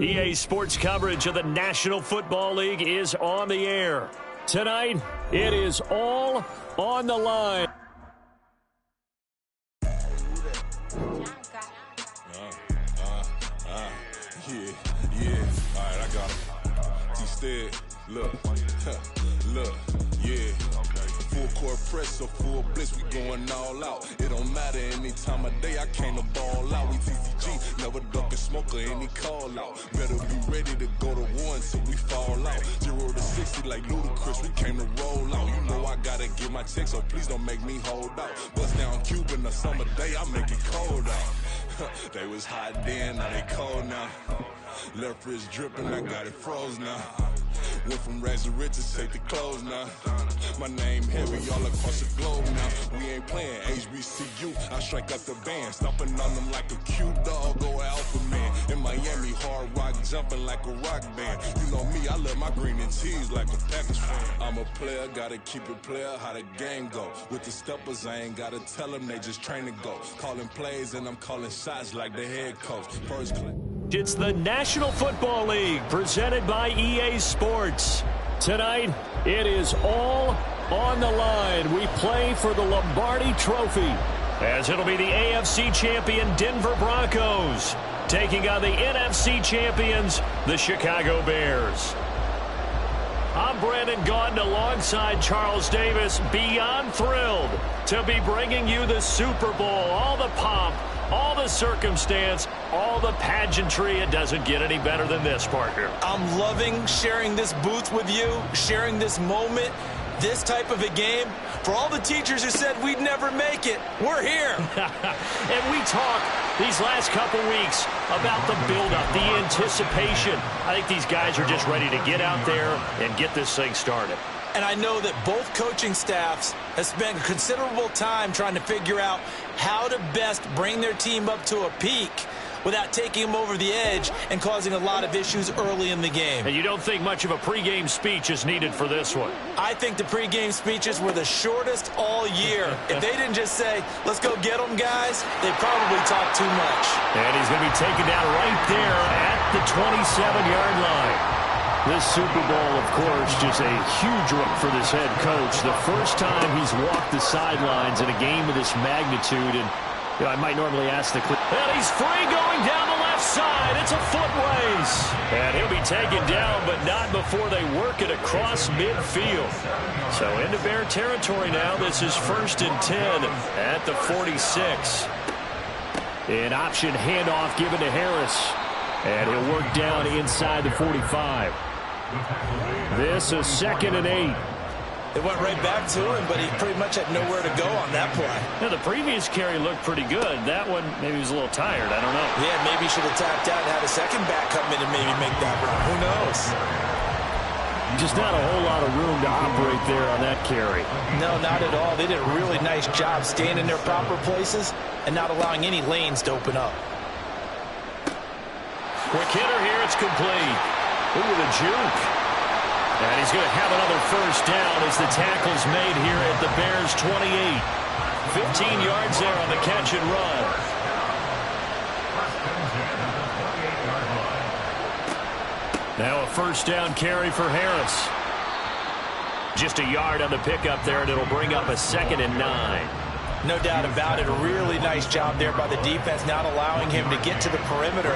EA Sports coverage of the National Football League is on the air. Tonight, it is all on the line. Yeah. All right, I got him. T-Stead, look, yeah. Full court press or full blitz, we going all out. It don't matter any time of day, I came to ball out. We TCG, never duck a smoke or any call out. Better be ready to go to war until we fall out. 0 to 60 like Ludacris, we came to roll out. You know I gotta get my check, so please don't make me hold out. Bust down Cuban a summer day, I make it cold out. They was hot then, now they cold now. Left wrist dripping, I got it froze now. Went from rags to riches, take the clothes now. My name heavy all across the globe now. We ain't playing HBCU, I strike up the band. Stomping on them like a cute dog, go alpha man. In Miami, hard rock jumping like a rock band. You know me, I love my green and tees like a Packers fan. I'm a player, gotta keep it player, how the game go. With the steppers, I ain't gotta tell them, they just train to go. Calling plays and I'm calling shots like the head coach. First class. It's the National Football League presented by EA Sports. Tonight, it is all on the line. We play for the Lombardi Trophy, as it'll be the AFC champion Denver Broncos taking on the NFC champions, the Chicago Bears. I'm Brandon Gaudin alongside Charles Davis, beyond thrilled to be bringing you the Super Bowl, all the pomp, all the circumstance, all the pageantry. It doesn't get any better than this, Parker. I'm loving sharing this booth with you, sharing this moment, this type of a game. For all the teachers who said we'd never make it, we're here. And we talk these last couple weeks about the buildup, the anticipation. I think these guys are just ready to get out there and get this thing started. And I know that both coaching staffs have spent considerable time trying to figure out how to best bring their team up to a peak without taking them over the edge and causing a lot of issues early in the game. And you don't think much of a pregame speech is needed for this one? I think the pregame speeches were the shortest all year. If they didn't just say, let's go get them, guys, they probably talked too much. And he's going to be taken down right there at the 27-yard line. This Super Bowl, of course, just a huge one for this head coach. The first time he's walked the sidelines in a game of this magnitude. And you know, I might normally ask the... And he's free going down the left side. It's a foot race. And he'll be taken down, but not before they work it across midfield. So into Bear territory now. This is 1st and 10 at the 46. An option handoff given to Harris. And he'll work down inside the 45. This is 2nd and 8. It went right back to him, but he pretty much had nowhere to go on that play. Now, the previous carry looked pretty good. That one, maybe he was a little tired. I don't know. Yeah, maybe he should have tapped out and had a second back come in and maybe make that run. Who knows? Just not a whole lot of room to operate there on that carry. No, not at all. They did a really nice job staying in their proper places and not allowing any lanes to open up. Quick hitter here. It's complete. Ooh, with a juke. And he's going to have another first down as the tackle's made here at the Bears' 28. 15 yards there on the catch and run. Now a first down carry for Harris. Just a yard on the pickup there, and it'll bring up a 2nd and 9. No doubt about it. A really nice job there by the defense, not allowing him to get to the perimeter.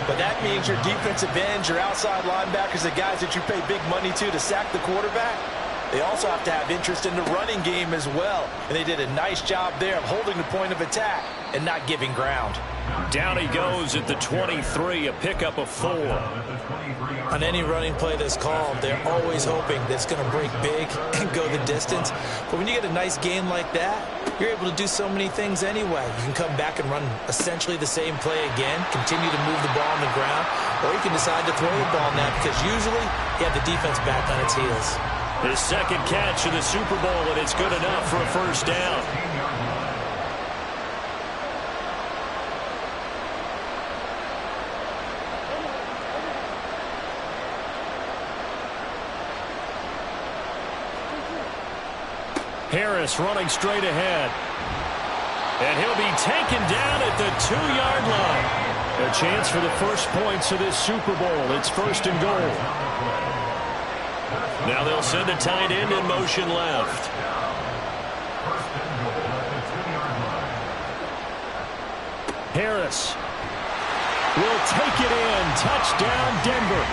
But that means your defensive ends, your outside linebackers, the guys that you pay big money to sack the quarterback, they also have to have interest in the running game as well. And they did a nice job there of holding the point of attack and not giving ground. Down he goes at the 23, a pickup of 4. On any running play that's called, they're always hoping that it's going to break big and go the distance. But when you get a nice game like that, you're able to do so many things anyway. You can come back and run essentially the same play again, continue to move the ball on the ground, or you can decide to throw the ball now because usually you have the defense back on its heels. His second catch in the Super Bowl, and it's good enough for a first down. Harris running straight ahead. And he'll be taken down at the 2-yard line. A chance for the first points of this Super Bowl. It's 1st and goal. Now they'll send a tight end in motion left. Harris will take it in. Touchdown, Denver.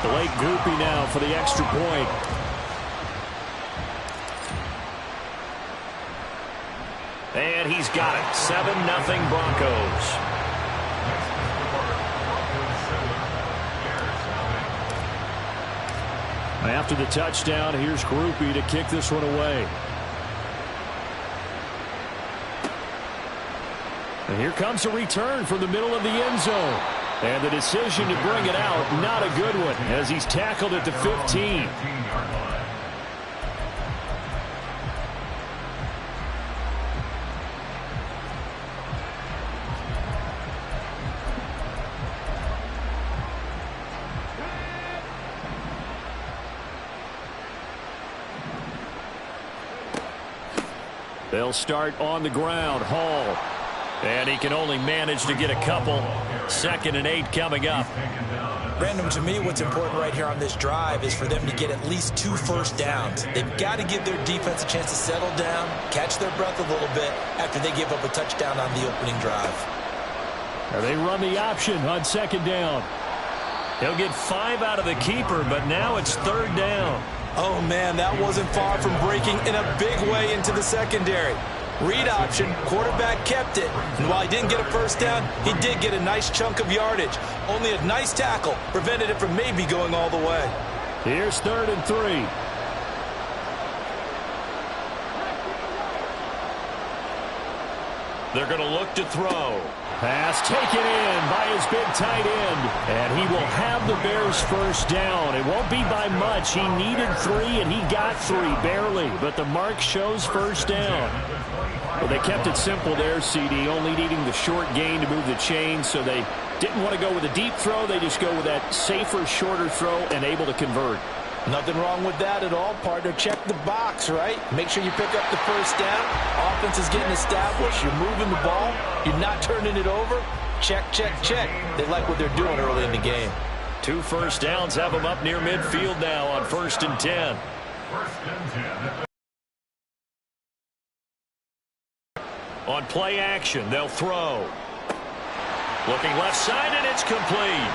Blake Groupie now for the extra point. And he's got it. 7-0 Broncos. After the touchdown, here's Groupie to kick this one away. And here comes a return from the middle of the end zone. And the decision to bring it out, not a good one, as he's tackled at the 15. They'll start on the ground. Hall. And he can only manage to get a couple. 2nd and 8 coming up. Brandon, to me, what's important right here on this drive is for them to get at least 2 first downs. They've got to give their defense a chance to settle down, catch their breath a little bit after they give up a touchdown on the opening drive. They run the option on 2nd down. He'll get 5 out of the keeper, but now it's 3rd down. Oh, man, that wasn't far from breaking in a big way into the secondary. Read option, quarterback kept it, and while he didn't get a first down, he did get a nice chunk of yardage. Only a nice tackle prevented it from maybe going all the way. Here's 3rd and 3. They're going to look to throw. Pass taken in by his big tight end. And he will have the Bears first down. It won't be by much. He needed 3, and he got 3, barely. But the mark shows first down. Well, they kept it simple there, CD, only needing the short gain to move the chain, so they didn't want to go with a deep throw. They just go with that safer, shorter throw and able to convert. Nothing wrong with that at all, partner. Check the box, right? Make sure you pick up the first down. Offense is getting established. You're moving the ball. You're not turning it over. Check, check, check. They like what they're doing early in the game. 2 first downs have them up near midfield now on 1st and 10. On play action, they'll throw. Looking left side, and it's complete.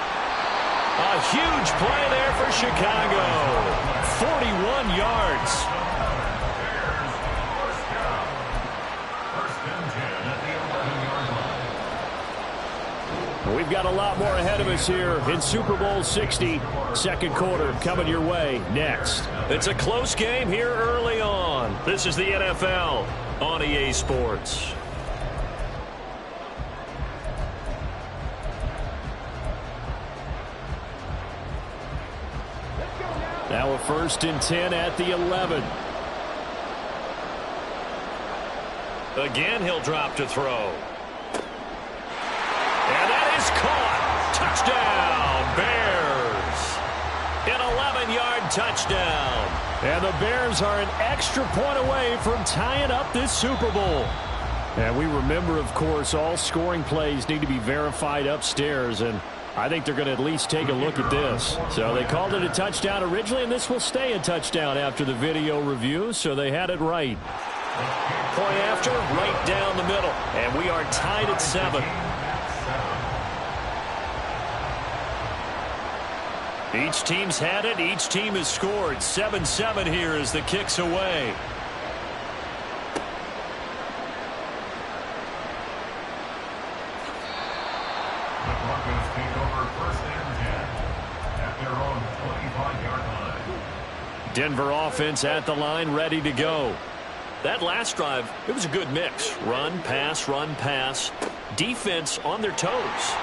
A huge play there for Chicago. 41 yards. We've got a lot more ahead of us here in Super Bowl 60. 2nd quarter coming your way next. It's a close game here early on. This is the NFL on EA Sports. Now a 1st and 10 at the 11. Again, he'll drop to throw. And that is caught. Touchdown, Bears. An 11-yard touchdown. And the Bears are an extra point away from tying up this Super Bowl. And we remember, of course, all scoring plays need to be verified upstairs, and I think they're going to at least take a look at this. So they called it a touchdown originally, and this will stay a touchdown after the video review, so they had it right. Point after, right down the middle, and we are tied at 7. Each team's had it. Each team has scored. 7-7 here as the kick's away. The Broncos take over 1st and 10 at their own 25-yard line. Denver offense at the line, ready to go. That last drive, it was a good mix. Run, pass, defense on their toes.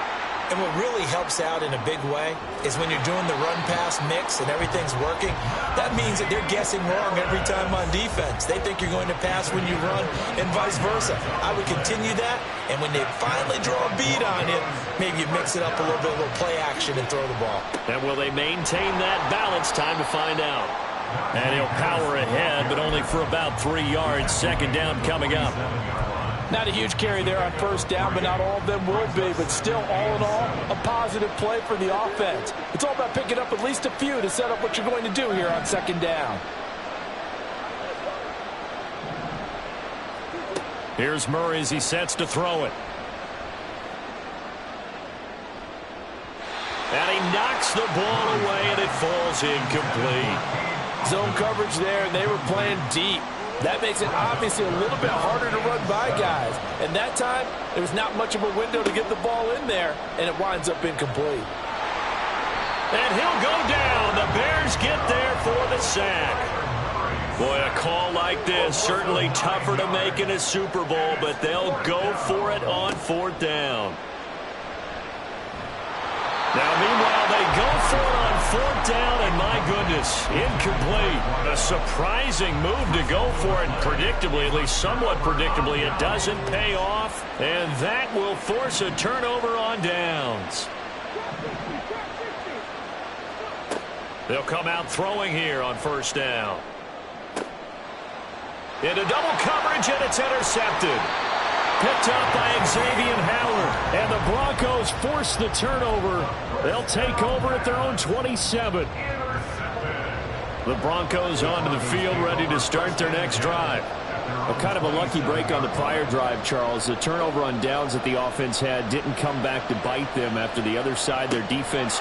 And what really helps out in a big way is when you're doing the run-pass mix and everything's working, that means that they're guessing wrong every time on defense. They think you're going to pass when you run and vice versa. I would continue that, and when they finally draw a beat on you, maybe you mix it up a little bit, a little play action and throw the ball. And will they maintain that balance? Time to find out. And he'll power ahead, but only for about 3 yards. 2nd down coming up. Not a huge carry there on first down, but not all of them will be. But still, all in all, a positive play for the offense. It's all about picking up at least a few to set up what you're going to do here on second down. Here's Murray as he sets to throw it. And he knocks the ball away, and it falls incomplete. Zone coverage there, and they were playing deep. That makes it obviously a little bit harder to run by guys. And that time, there was not much of a window to get the ball in there, and it winds up incomplete. And he'll go down. The Bears get there for the sack. Boy, a call like this, certainly tougher to make in a Super Bowl, but they'll go for it on fourth down. Now, meanwhile, they go for it on fourth down, and my goodness, incomplete. A surprising move to go for it, predictably, at least somewhat predictably. It doesn't pay off, and that will force a turnover on downs. They'll come out throwing here on first down. Into double coverage, and it's intercepted. Picked up by Xavier Howard, and the Broncos force the turnover. They'll take over at their own 27. The Broncos onto the field, ready to start their next drive. Kind of a lucky break on the prior drive, Charles. The turnover on downs that the offense had didn't come back to bite them after the other side. Their defense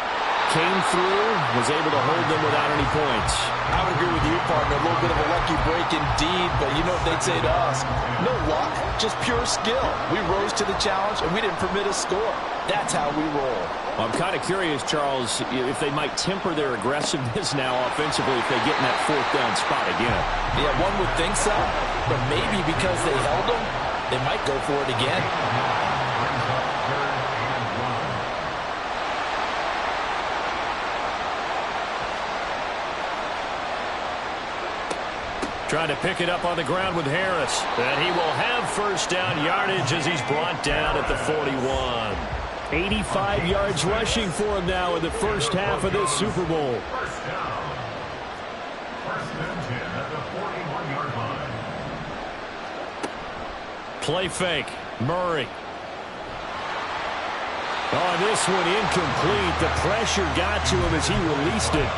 came through, was able to hold them without any points. I would agree with you, partner. A little bit of a lucky break indeed, but you know what they'd say to us? No luck, just pure skill. We rose to the challenge, and we didn't permit a score. That's how we roll. I'm kind of curious, Charles, if they might temper their aggressiveness now offensively if they get in that fourth down spot again. Yeah, one would think so, but maybe because they held them, they might go for it again. Trying to pick it up on the ground with Harris. And he will have first down yardage as he's brought down at the 41. 85 yards rushing for him now in the first half of this Super Bowl. First down. First and 10 at the 41-yard line. Play fake. Murray. Oh, this one incomplete. The pressure got to him as he released it.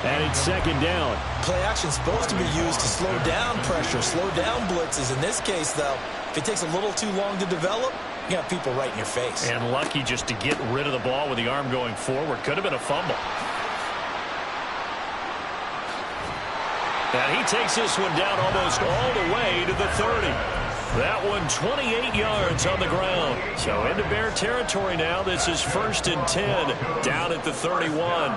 And it's second down. Play action is supposed to be used to slow down pressure, slow down blitzes. In this case, though, if it takes a little too long to develop, you have people right in your face. And lucky just to get rid of the ball with the arm going forward. Could have been a fumble. And he takes this one down almost all the way to the 30. That one 28 yards on the ground. So into Bear territory now. This is first and 10 down at the 31.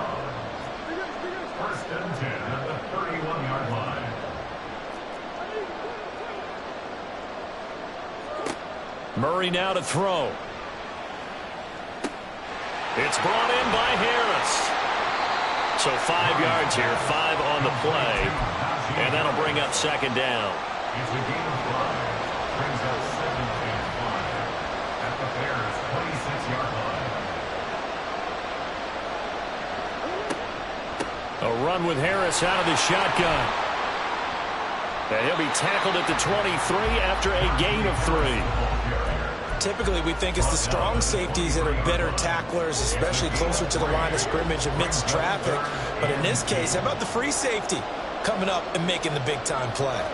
First and 10 at the 31-yard line. Murray now to throw. It's brought in by Harris. So 5 yards here, 5 on the play. And that'll bring up second down. It's a game of 5. Brings up 7-5 at the Bears' 26-yard line. A run with Harris out of the shotgun. And he'll be tackled at the 23 after a gain of 3. Typically, we think it's the strong safeties that are better tacklers, especially closer to the line of scrimmage amidst traffic. But in this case, how about the free safety coming up and making the big-time play?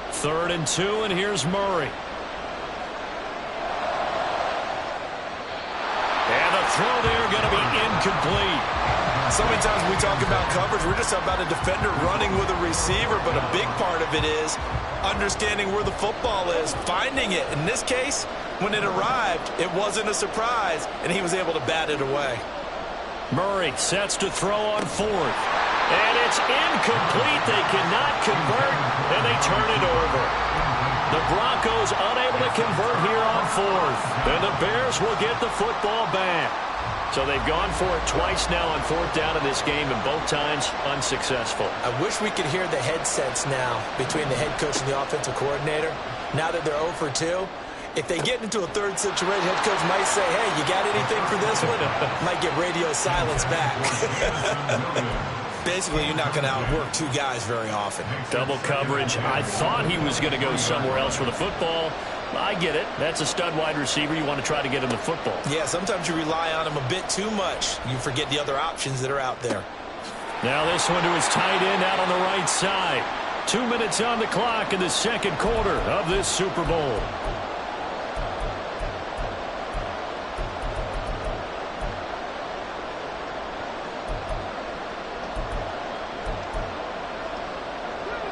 3rd and 2, and here's Murray. And the throw there going to be incomplete. So many times when we talk about coverage, we're just about a defender running with a receiver, but a big part of it is understanding where the football is, finding it. In this case, when it arrived, it wasn't a surprise, and he was able to bat it away. Murray sets to throw on 4th. And it's incomplete. They cannot convert, and they turn it over. The Broncos unable to convert here on 4th. And the Bears will get the football back. So they've gone for it twice now on 4th down in this game, and both times unsuccessful. I wish we could hear the headsets now between the head coach and the offensive coordinator. Now that they're 0 for 2, if they get into a third situation, head coach might say, hey, you got anything for this one? Might get radio silence back. Basically, you're not going to outwork two guys very often. Double coverage. I thought he was going to go somewhere else with the football. I get it. That's a stud wide receiver. You want to try to get him the football. Yeah, sometimes you rely on him a bit too much. You forget the other options that are out there. Now this one to his tight end out on the right side. 2 minutes on the clock in the second quarter of this Super Bowl.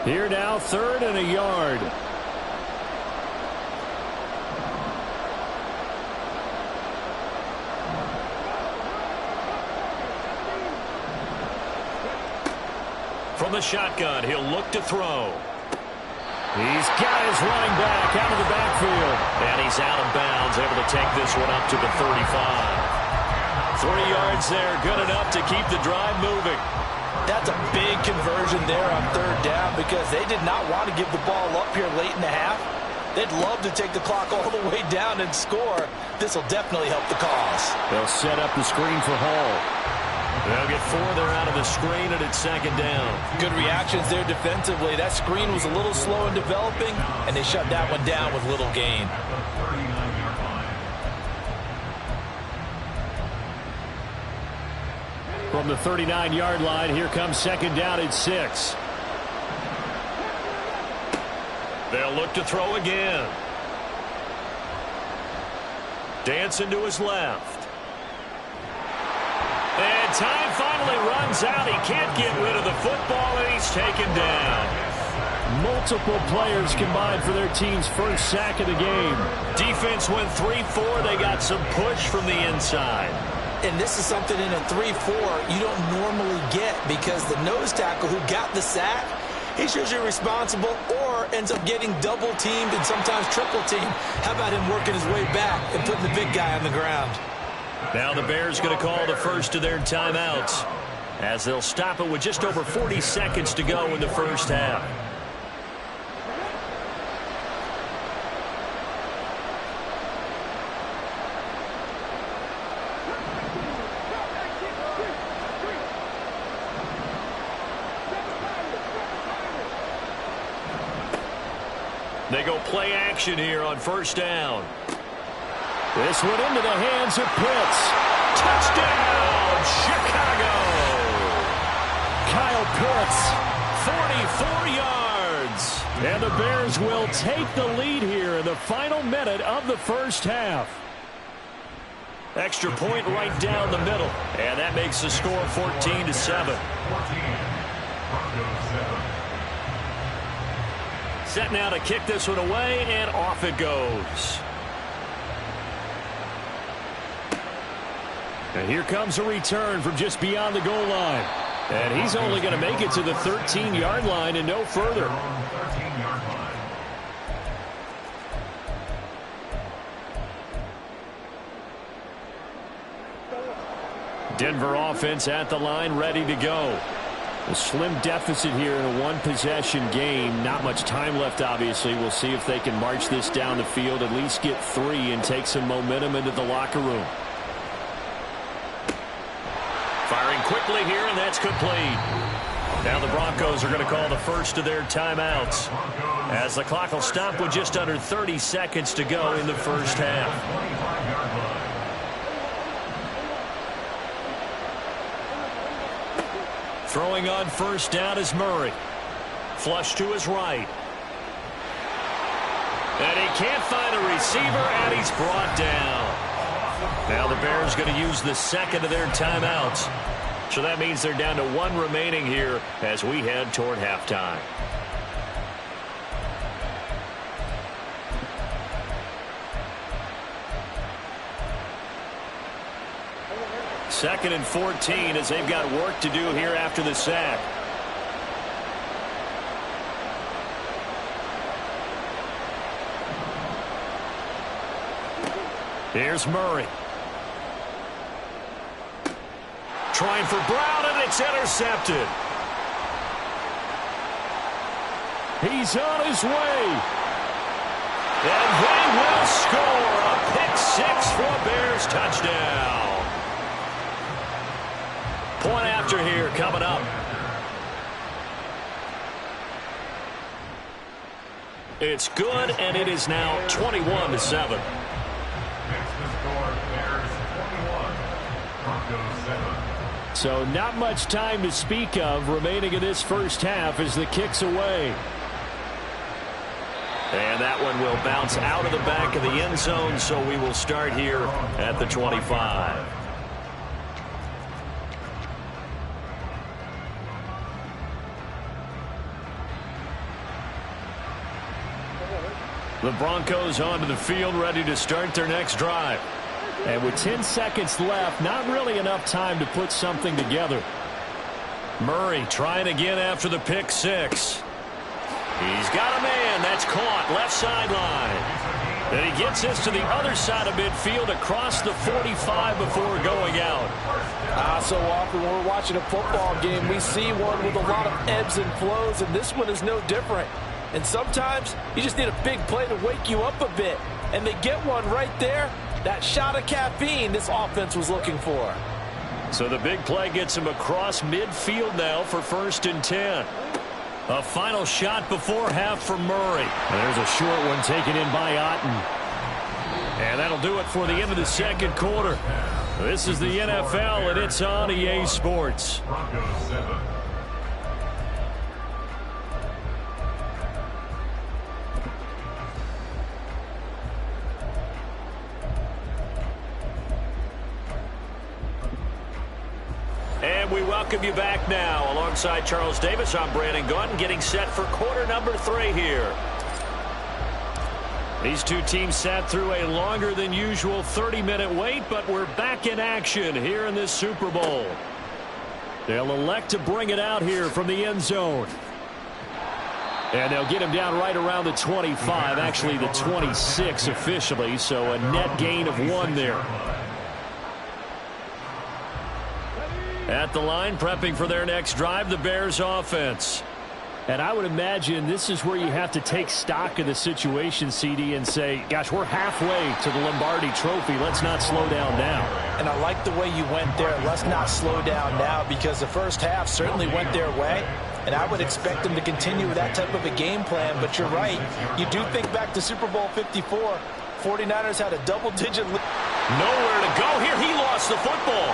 Here now, 3rd and a yard. From the shotgun, he'll look to throw. He's got his running back out of the backfield. And he's out of bounds, able to take this one up to the 35. 3 yards there, good enough to keep the drive moving. That's a big conversion there on 3rd down because they did not want to give the ball up here late in the half. They'd love to take the clock all the way down and score. This will definitely help the cause. They'll set up the screen for Hall. They'll get 4 there out of the screen, and it's 2nd down. Good reactions there defensively. That screen was a little slow in developing, and they shut that one down with little gain. From the 39-yard line, here comes 2nd down at 6. They'll look to throw again. Dancing to his left. And time finally runs out. He can't get rid of the football, and he's taken down. Multiple players combined for their team's first sack of the game. Defense went 3-4. They got some push from the inside. And this is something in a 3-4 you don't normally get because the nose tackle who got the sack, he's usually responsible or ends up getting double teamed and sometimes triple teamed. How about him working his way back and putting the big guy on the ground? Now the Bears going to call the first of their timeouts as they'll stop it with just over 40 seconds to go in the first half. They go play action here on 1st down. This one into the hands of Pitts. Touchdown, Chicago! Kyle Pitts, 44 yards. And the Bears will take the lead here in the final minute of the first half. Extra point right down the middle. And that makes the score 14-7. Set now to kick this one away, and off it goes. And here comes a return from just beyond the goal line. And he's only going to make it to the 13-yard line and no further. Denver offense at the line, ready to go. A slim deficit here in a one-possession game. Not much time left, obviously. We'll see if they can march this down the field, at least get 3 and take some momentum into the locker room. Firing quickly here, and that's complete. Now the Broncos are going to call the first of their timeouts as the clock will stop with just under 30 seconds to go in the first half. Throwing on 1st down is Murray. Flush to his right. And he can't find a receiver, and he's brought down. Now the Bears going to use the second of their timeouts. So that means they're down to 1 remaining here as we head toward halftime. Second and 14 as they've got work to do here after the sack. Here's Murray. Trying for Brown, and it's intercepted. He's on his way. And they will score a pick-6 for a Bears touchdown. Point after here coming up. It's good, and it is now 21-7. Next to score, Bears 21, Broncos 7. So not much time to speak of remaining in this first half as the kick's away. And that one will bounce out of the back of the end zone, so we will start here at the 25. The Broncos onto the field, ready to start their next drive. And with 10 seconds left, not really enough time to put something together. Murray trying again after the pick six. He's got a man. That's caught. Left sideline. And he gets this to the other side of midfield across the 45 before going out. So often when we're watching a football game, we see one with a lot of ebbs and flows, and this one is no different. And sometimes you just need a big play to wake you up a bit. And they get one right there. That shot of caffeine this offense was looking for. So the big play gets him across midfield now for 1st and 10. A final shot before half for Murray. And there's a short one taken in by Otten. And that'll do it for the end of the second quarter. This is the NFL, and it's on EA Sports. Broncos 7. And we welcome you back now. Alongside Charles Davis, I'm Brandon Gaudin, getting set for quarter number 3 here. These two teams sat through a longer than usual 30-minute wait, but we're back in action here in this Super Bowl. They'll elect to bring it out here from the end zone. And they'll get him down right around the 25, actually the 26 officially, so a net gain of 1 there. At the line, prepping for their next drive, the Bears offense. And I would imagine this is where you have to take stock of the situation, CD, and say, gosh, we're halfway to the Lombardi Trophy. Let's not slow down now. And I like the way you went there. Let's not slow down now, because the first half certainly went their way. And I would expect them to continue with that type of a game plan. But you're right. You do think back to Super Bowl 54. 49ers had a double-digit lead. Nowhere to go here. He lost the football.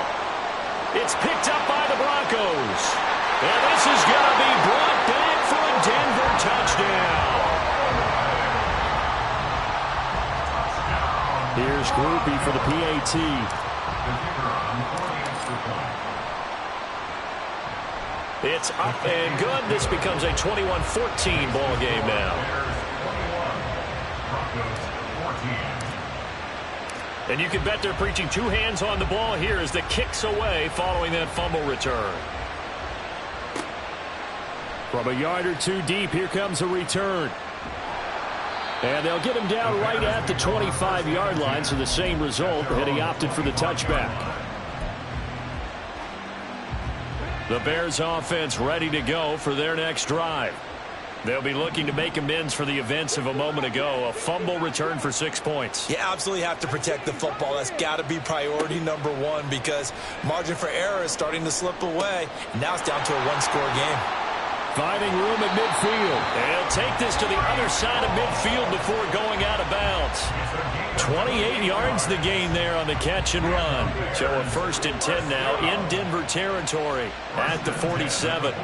It's picked up by the Broncos. And this is going to be brought back for a Denver touchdown. Here's Groupie for the PAT. It's up and good. This becomes a 21-14 ball game now. And you can bet they're preaching 2 hands on the ball here as the kick's away following that fumble return. From a yard or 2 deep, here comes a return. And they'll get him down right at the 25-yard line, so the same result, and he opted for the touchback. The Bears offense ready to go for their next drive. They'll be looking to make amends for the events of a moment ago. A fumble return for 6 points. You absolutely have to protect the football. That's got to be priority number 1, because margin for error is starting to slip away. Now it's down to a 1-score game. Finding room at midfield. And he'll take this to the other side of midfield before going out of bounds. 28 yards the gain there on the catch and run. So a 1st and 10 now in Denver territory at the 47.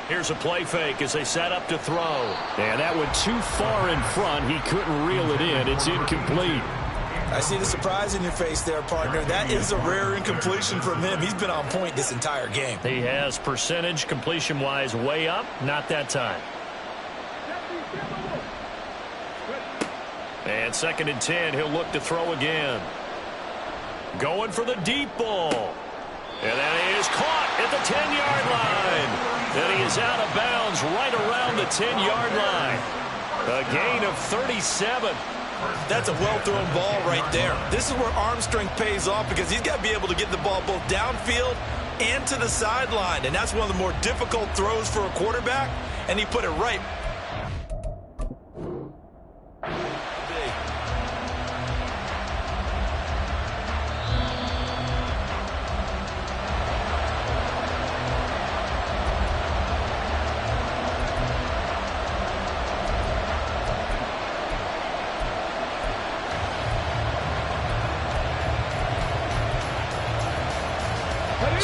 Here's a play fake as they set up to throw. And that went too far in front. He couldn't reel it in. It's incomplete. I see the surprise in your face there, partner. That is a rare incompletion from him. He's been on point this entire game. He has percentage completion-wise way up. Not that time. And 2nd and 10. He'll look to throw again. Going for the deep ball. And that is caught at the 10-yard line. And he is out of bounds right around the 10-yard line. A gain of 37. That's a well-thrown ball right there. This is where arm strength pays off, because he's got to be able to get the ball both downfield and to the sideline. And that's one of the more difficult throws for a quarterback. And he put it right.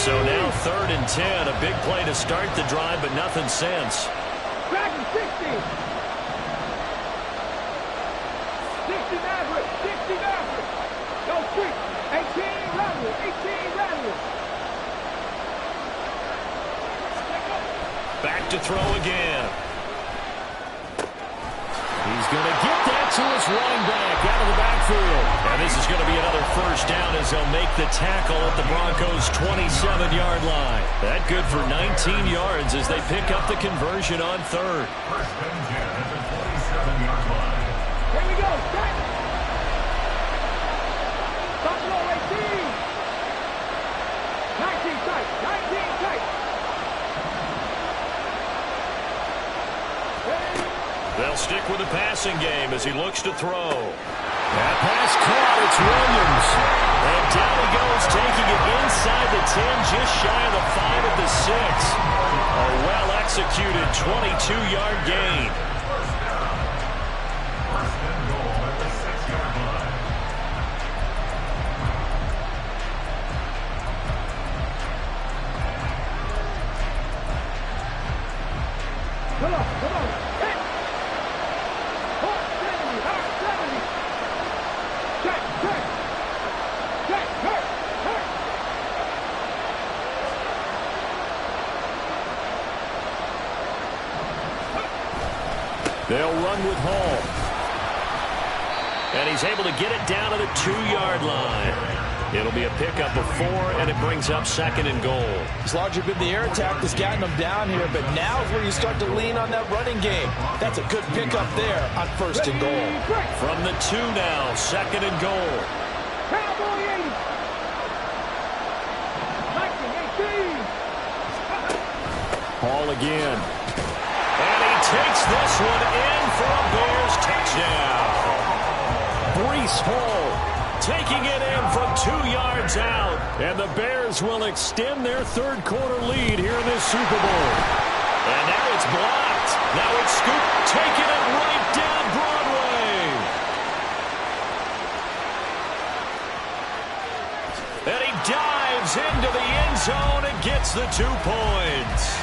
So now 3rd and 10. A big play to start the drive, but nothing since. Back to 60. 60 Maverick. 60 Maverick. Go street. 18 Rebel. 18 Rebel. Back to throw again. He's going to get that to his running back out of the backfield. And this is going to be another first down as they'll make the tackle at the Broncos' 27-yard line. That good for 19 yards as they pick up the conversion on 3rd. First and 10 at the 27-yard line. Here we go. Set. Buffalo 18. 19 tight. 19 tight. They'll stick with the passing game as he looks to throw. That pass caught. It's Williams. And down he goes, taking it inside the 10, just shy of the 5 at the 6. A well-executed 22-yard gain. First and goal at the 6-yard line. Come on. Come on. Hit. 70. 70. Check. Check. Check. Hurt. Hurt. They'll run with Hall. And he's able to get it down to the 2-yard line. It'll be a pickup of 4, and it brings up 2nd and goal. It's largely been the air attack that's gotten them down here, but now is where you start to lean on that running game. That's a good pickup there on 1st and goal. From the 2 now, 2nd and goal. Cowboy 80. 1918. Hall again. And he takes this one in for a Bears touchdown. Breece Hall taking it in from 2 yards out. And the Bears will extend their 3rd quarter lead here in this Super Bowl. And now it's blocked. Now it's Scoop taking it right down Broadway. And he dives into the end zone and gets the 2 points.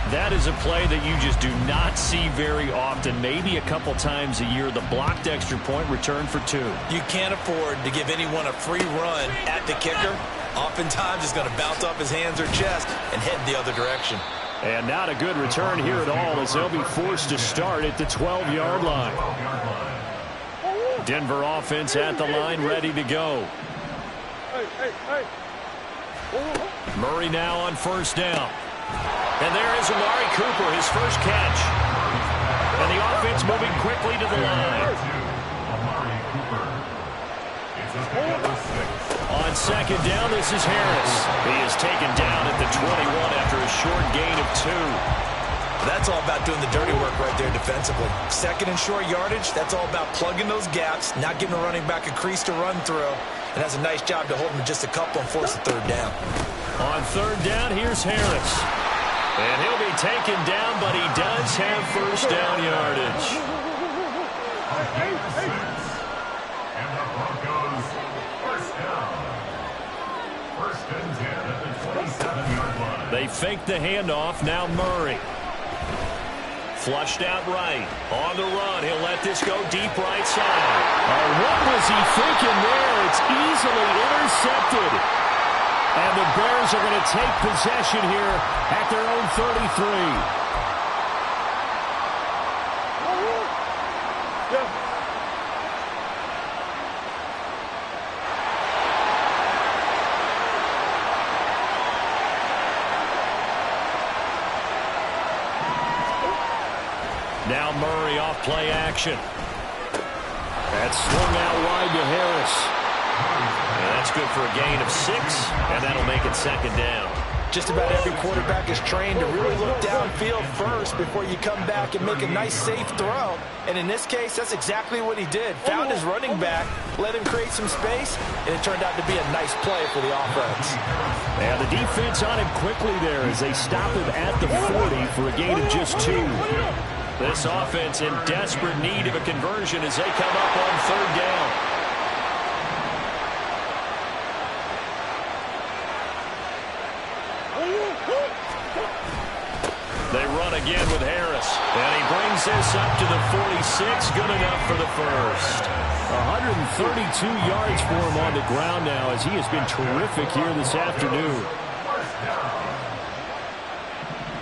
That is a play that you just do not see very often. Maybe a couple times a year, the blocked extra point return for 2. You can't afford to give anyone a free run at the kicker. Oftentimes, he's going to bounce off his hands or chest and head the other direction. And not a good return here at all as they'll be forced to start at the 12-yard line. Denver offense at the line, ready to go. Murray now on 1st down. And there is Amari Cooper, his first catch. And the offense moving quickly to the line. Amari Cooper. It's a pick up of 6. On 2nd down, this is Harris. He is taken down at the 21 after a short gain of 2. That's all about doing the dirty work right there defensively. 2nd and short yardage, that's all about plugging those gaps, not giving a running back a crease to run through. And that's a nice job to hold him just a couple and force the 3rd down. On 3rd down, here's Harris. And he'll be taken down, but he does have 1st down yardage. And the Broncos, 1st down. 1st and 10 at the 27-yard line. They fake the handoff. Now Murray. Flushed out right. On the run. He'll let this go deep right side. Oh, what was he thinking there? It's easily intercepted. And the Bears are going to take possession here at their own 33. Now Murray off play action. That's swung out wide to Harris. And that's good for a gain of 6, and that'll make it 2nd down. Just about every quarterback is trained to really look downfield first before you come back and make a nice, safe throw. And in this case, that's exactly what he did. Found his running back, let him create some space, and it turned out to be a nice play for the offense. And the defense on him quickly there as they stop him at the 40 for a gain of just 2. This offense in desperate need of a conversion as they come up on 3rd down. They run again with Harris. And he brings this up to the 46. Good enough for the first. 132 yards for him on the ground now as he has been terrific here this afternoon.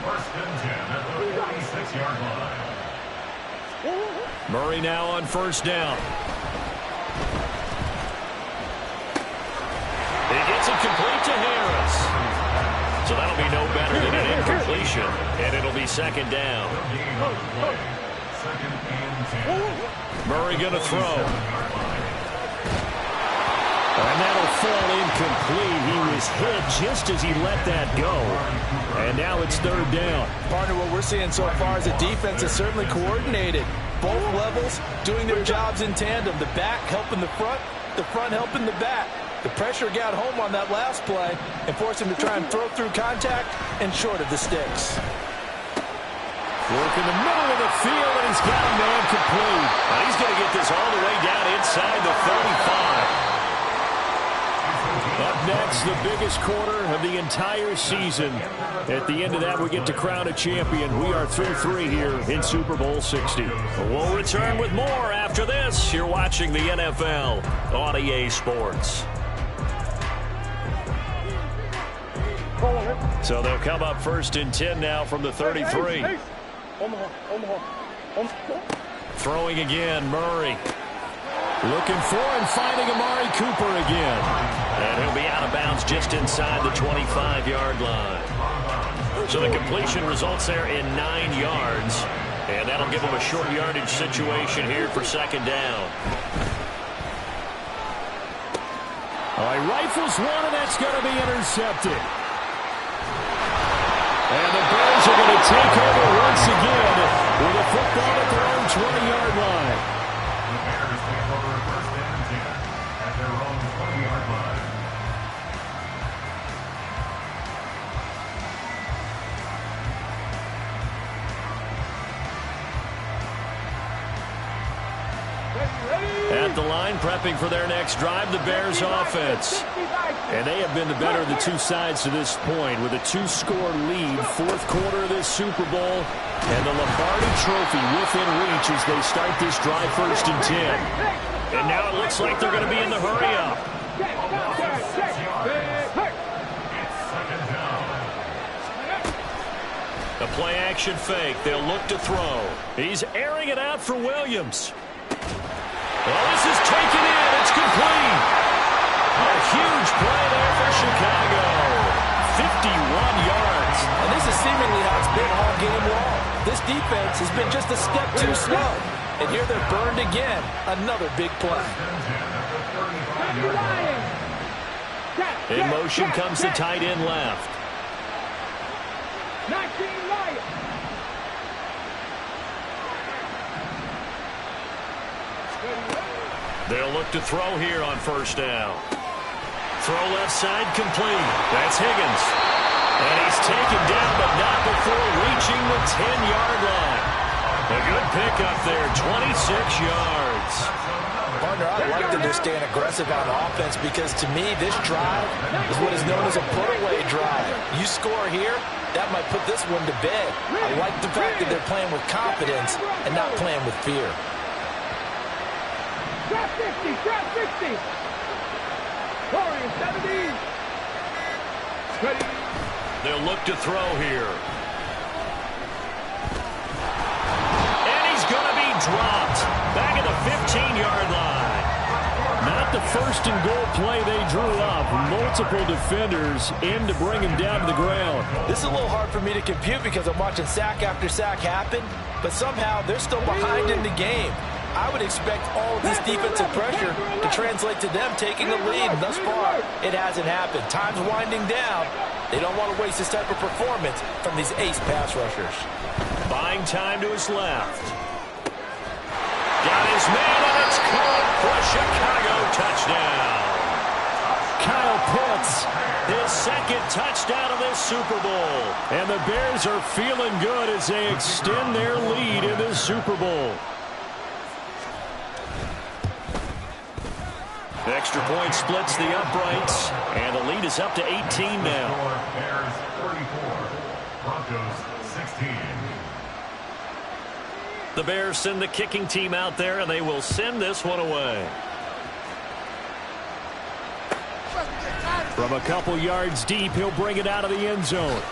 First and 10 at the 46-yard line. Murray now on first down. He gets it complete to Harris. So that'll be no better than an incompletion, and it'll be second down. Second and 10. Murray going to throw. And that'll fall incomplete. He was hit just as he let that go. And now it's third down. Partner, what we're seeing so far is the defense is certainly coordinated. Both levels doing their jobs in tandem. The back helping the front helping the back. The pressure got home on that last play and forced him to try and throw through contact and short of the sticks. Work in the middle of the field, and he's got a man complete. And he's going to get this all the way down inside the 35. Up next, the biggest quarter of the entire season. At the end of that, we get to crown a champion. We are through 3 here in Super Bowl 60. We'll return with more after this. You're watching the NFL on EA Sports. So they'll come up first and 10 now from the 33. Throwing again, Murray. Looking for and finding Amari Cooper again. And he'll be out of bounds just inside the 25-yard line. So the completion results there in 9 yards. And that'll give him a short yardage situation here for second down. All right, rifles one, and that's going to be intercepted. And the Bears are going to take over once again with a football at their own 20-yard line. The Bears take over first and 10 at their own 20-yard line. At the line, prepping for their next drive, the Bears offense. And they have been the better of the two sides to this point with a 2-score lead, fourth quarter of this Super Bowl, and the Lombardi Trophy within reach as they start this drive first and 10. And now it looks like they're going to be in the hurry-up. A play-action fake. They'll look to throw. He's airing it out for Williams. Well, this is taken in. It's complete. A huge play there for Chicago. 51 yards. And this is seemingly how it's been all game long. This defense has been just a step too slow. And here they're burned again. Another big play. In motion comes the tight end left. 19 Lions. They'll look to throw here on first down. Throw left side complete. That's Higgins. And he's taken down, but not before reaching the 10-yard line. A good pickup there, 26 yards. Partner, I like that they're staying aggressive on offense because to me, this drive is what is known as a put-away drive. You score here, that might put this one to bed. I like the fact that they're playing with confidence and not playing with fear. Drop 50, drop 50. Corey, 70. Ready. They'll look to throw here. And he's going to be dropped. Back at the 15-yard line. Not the first and goal play they drew up. Multiple defenders in to bring him down to the ground. This is a little hard for me to compute because I'm watching sack after sack happen, but somehow they're still behind in the game. I would expect all of this defensive pressure to translate to them taking the lead. Thus far, it hasn't happened. Time's winding down. They don't want to waste this type of performance from these ace pass rushers. Buying time to his left. Got his man, and it's caught for a Chicago touchdown. Kyle Pitts, his second touchdown of this Super Bowl. And the Bears are feeling good as they extend their lead in this Super Bowl. Extra point splits the uprights, and the lead is up to 18 now. Bears 34, Broncos 16. The Bears send the kicking team out there, and they will send this one away. From a couple yards deep, he'll bring it out of the end zone.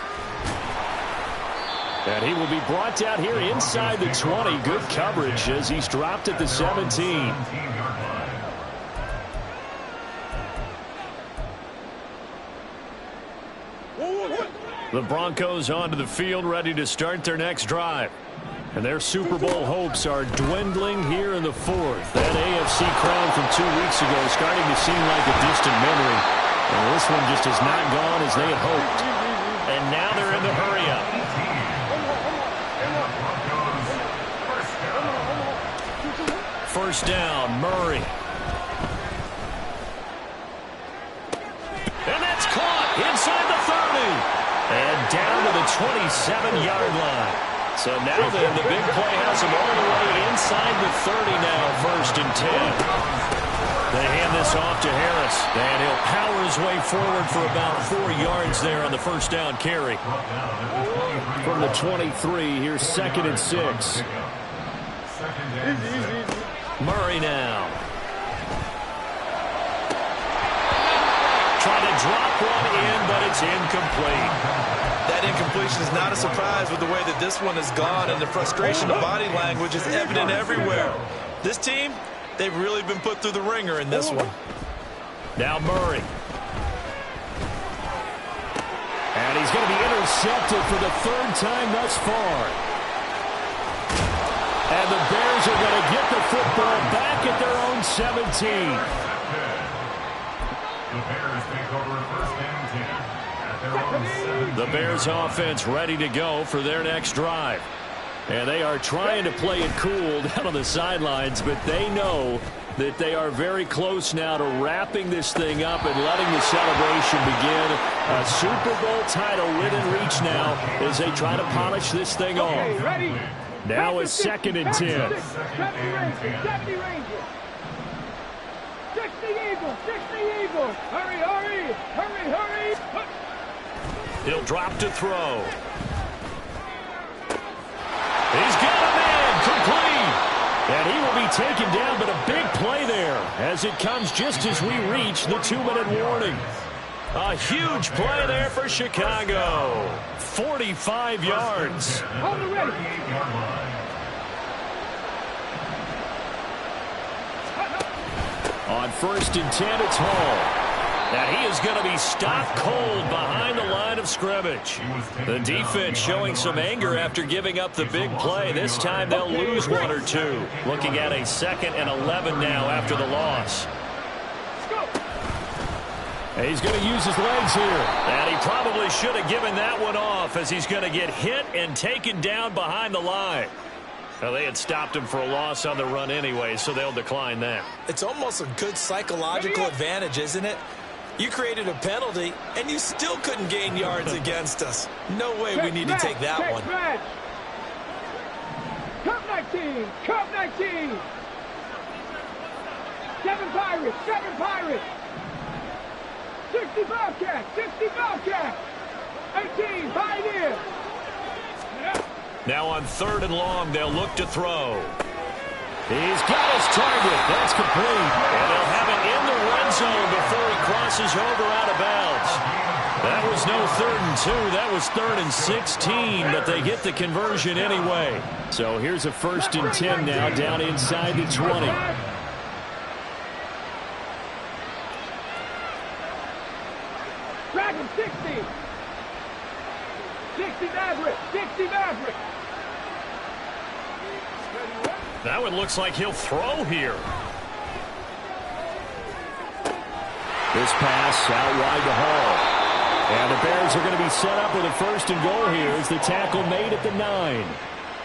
And he will be brought down here inside the 20. Good coverage as he's dropped at the 17. The Broncos onto the field, ready to start their next drive. And their Super Bowl hopes are dwindling here in the fourth. That AFC crown from 2 weeks ago is starting to seem like a distant memory. And this one just has not gone as they had hoped. And now they're in the hurry-up. First down, Murray. And that's caught inside the 30. And down to the 27-yard line. So now then, the big play has him all the way inside the 30 now, 1st and 10. They hand this off to Harris, and he'll power his way forward for about 4 yards there on the first down carry. From the 23, here's 2nd and 6. Murray now. Trying to drop one in, but it's incomplete. That incompletion is not a surprise with the way that this one has gone, and the frustration of body language is evident everywhere. This team, they've really been put through the ringer in this one. Now Murray. And he's going to be intercepted for the 3rd time thus far. And the Bears are going to get the football back at their own 17. The Bears take over 1st and 10 at their own 17. The Bears offense ready to go for their next drive. And they are trying to play it cool down on the sidelines, but they know that they are very close now to wrapping this thing up and letting the celebration begin. A Super Bowl title within reach now as they try to polish this thing off. Ready? Now it's 2nd and 10. 70 Rangers. 70 Rangers. 60 Eagles. 60 Eagles. Hurry, hurry. Hurry, hurry. He'll drop to throw. He's got a man complete. And he will be taken down, but a big play there as it comes just as we reach the 2-minute warning. A huge play there for Chicago. 45 yards. Hold it ready. On 1st and 10, it's Hall. Now he is going to be stopped cold behind the line of scrimmage. The defense showing some anger after giving up the big play. This time they'll lose 1 or 2. Looking at a 2nd and 11 now after the loss. And he's going to use his legs here. And he probably should have given that one off as he's going to get hit and taken down behind the line. Well, they had stopped him for a loss on the run anyway, so they'll decline that. It's almost a good psychological advantage, isn't it? You created a penalty, and you still couldn't gain yards against us. No way we need to take that one. Cup 19. Cup 19. 7 Pirates. 7 Pirates. 60 Bobcats. 60 Bobcats. 18 Pioneers. Now on 3rd and long, they'll look to throw. He's got his target. That's complete. And they'll have it in the red zone before he crosses over out of bounds. That was no 3rd and 2. That was 3rd and 16, but they get the conversion anyway. So here's a 1st and 10 now down inside the 20. Dragon 60. 60 Maverick. 60 Maverick. That one looks like he'll throw here. This pass out wide to Hall. And the Bears are going to be set up with a 1st and goal here as the tackle made at the 9.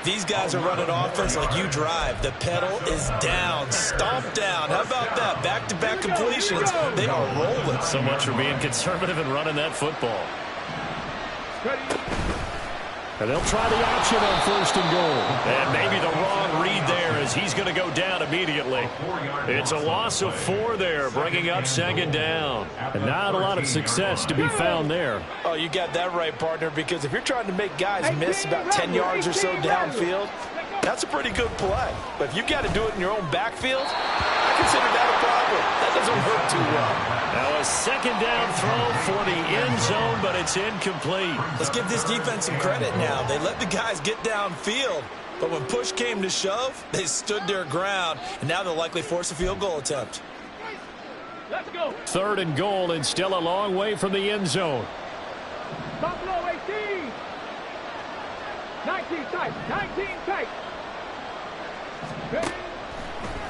These guys are running offense like you drive. The pedal is down, stomped down. How about that? Back-to-back completions. They are rolling. So much for being conservative and running that football. And they'll try the option on 1st and goal. And maybe the wrong read there as he's going to go down immediately. It's a loss of 4 there, bringing up 2nd down. And not a lot of success to be found there. Oh, you got that right, partner, because if you're trying to make guys miss about 10 yards or so downfield, that's a pretty good play. But if you got to do it in your own backfield, I consider that a problem. That doesn't hurt too well. Now a 2nd down throw for the end zone, but it's incomplete. Let's give this defense some credit now. They let the guys get downfield, but when push came to shove, they stood their ground, and now they'll likely force a field goal attempt. Let's go. 3rd and goal, and still a long way from the end zone. Top low, 18. 19 tight. 19 tight.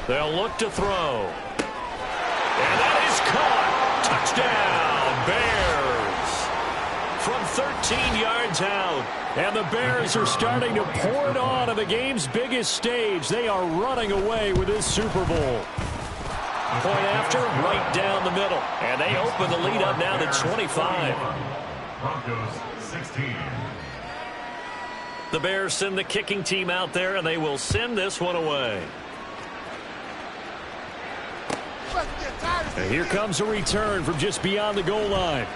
They'll look to throw. And that is caught. Touchdown, Bears. From 13 yards out. And the Bears are starting to pour it on the game's biggest stage. They are running away with this Super Bowl. Point after, right down the middle. And they open the lead up now to 25. Broncos 16. The Bears send the kicking team out there, and they will send this one away. And here comes a return from just beyond the goal line.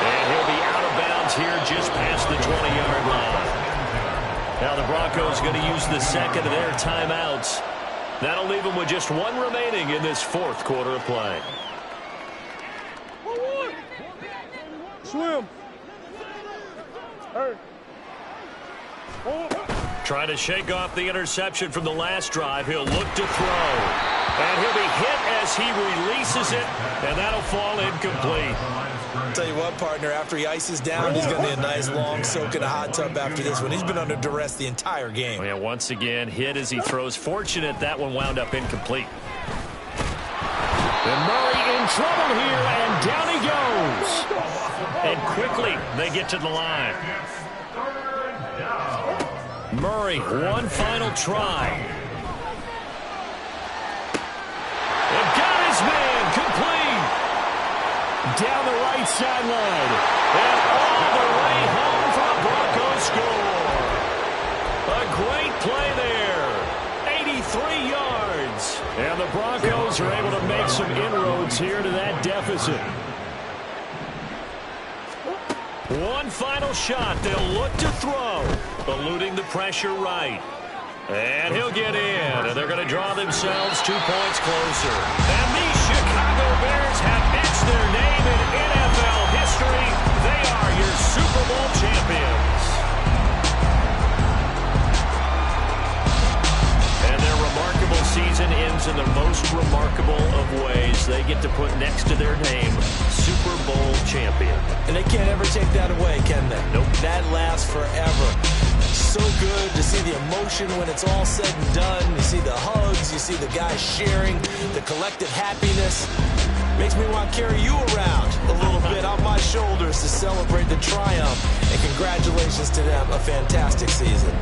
And he'll be out of bounds here just past the 20-yard line. Now the Broncos going to use the 2nd of their timeouts. That'll leave them with just 1 remaining in this 4th quarter of play. Swim. Trying to shake off the interception from the last drive. He'll look to throw. And he'll be hit as he releases it. And that'll fall incomplete. Tell you what, partner, after he ices down, he's going to need a nice long soak in a hot tub after this one. He's been under duress the entire game. Yeah, once again, hit as he throws. Fortunate that one wound up incomplete. And Murray in trouble here, and down he goes. And quickly, they get to the line. Murray, one final try. And got his man, complete. Down the right sideline. And all the way home for a Broncos score. A great play there. 83 yards. And the Broncos are able to make some inroads here to that deficit. One final shot. They'll look to throw. Eluding the pressure right. And he'll get in. And they're going to draw themselves 2 points closer. And the Chicago Bears have etched their name in NFL history. They are your Super Bowl champions. And their remarkable season ends in the most remarkable of ways. They get to put next to their name, Super Bowl champion. And they can't ever take that away, can they? Nope. That lasts forever. So good to see the emotion when it's all said and done. You see the hugs, you see the guys sharing, the collective happiness. Makes me want to carry you around a little bit on my shoulders to celebrate the triumph. And congratulations to them, a fantastic season.